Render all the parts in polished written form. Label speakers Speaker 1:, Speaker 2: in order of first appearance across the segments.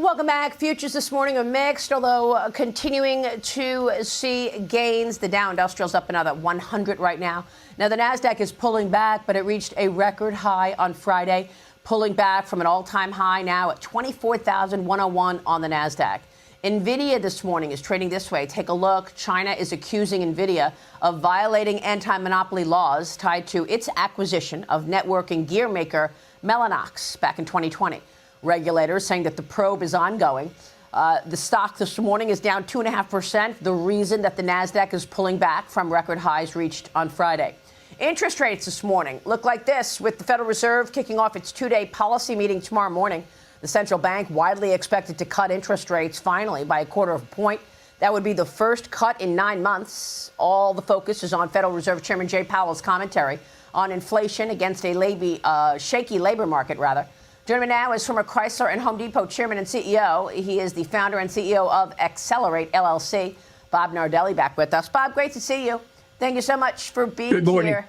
Speaker 1: Welcome back. Futures this morning are mixed, although continuing to see gains. The Dow Industrial's up another 100 right now. Now, the Nasdaq is pulling back, but it reached a record high on Friday, pulling back from an all-time high now at 24,101 on the Nasdaq. NVIDIA this morning is trading this way. Take a look. China is accusing NVIDIA of violating anti-monopoly laws tied to its acquisition of networking gear maker Mellanox back in 2020. Regulators saying that the probe is ongoing. The stock this morning is down 2.5%. The reason that the Nasdaq is pulling back from record highs reached on Friday. Interest rates this morning look like this, with the Federal Reserve kicking off its two-day policy meeting tomorrow morning. The central bank widely expected to cut interest rates finally by 1/4 point. That would be the first cut in 9 months. All the focus is on Federal Reserve Chairman Jay Powell's commentary on inflation against a shaky labor market, rather. Joining me now is former Chrysler and Home Depot chairman and CEO. He is the founder and CEO of Accelerate LLC. Bob Nardelli back with us. Bob, great to see you. Thank you so much for being
Speaker 2: Good morning.
Speaker 1: here.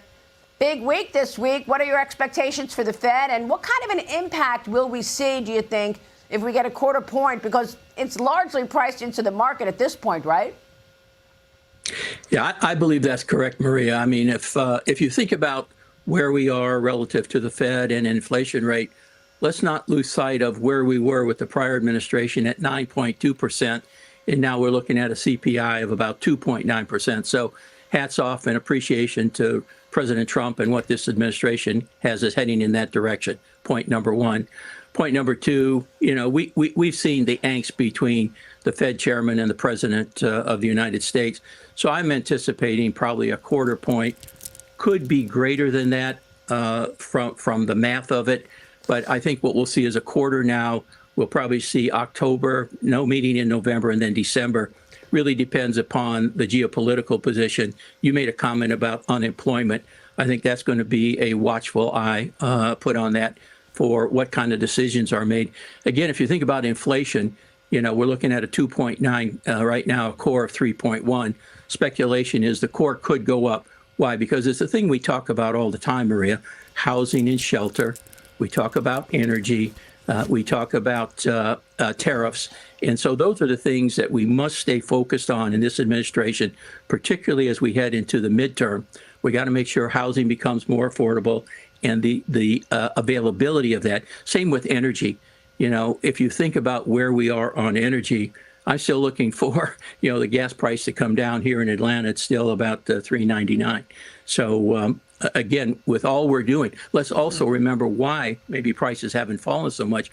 Speaker 1: Big week this week. What are your expectations for the Fed, and what kind of an impact will we see, do you think, if we get 1/4 point? Because it's largely priced into the market at this point, right?
Speaker 2: Yeah, I believe that's correct, Maria. I mean, if you think about where we are relative to the Fed and inflation rate, let's not lose sight of where we were with the prior administration at 9.2%, and now we're looking at a CPI of about 2.9%. So hats off and appreciation to President Trump and what this administration has us heading in that direction. Point number one. Point number two, we've seen the angst between the Fed chairman and the president of the United States. So I'm anticipating probably 1/4 point, could be greater than that from the math of it. But I think what we'll see is 1/4 now. We'll probably see October, no meeting in November, and then December. Really depends upon the geopolitical position. You made a comment about unemployment. I think that's going to be a watchful eye put on that for what kind of decisions are made. Again, if you think about inflation, we're looking at a 2.9 right now, a core of 3.1. Speculation is the core could go up. Why? Because it's the thing we talk about all the time, Maria, housing and shelter. We talk about energy. We talk about tariffs. And so those are the things that we must stay focused on in this administration, particularly as we head into the midterm. We got to make sure housing becomes more affordable and the availability of that. Same with energy. If you think about where we are on energy, I'm still looking for, the gas price to come down here in Atlanta. It's still about $3.99. So again, with all we're doing, let's also remember why maybe prices haven't fallen so much.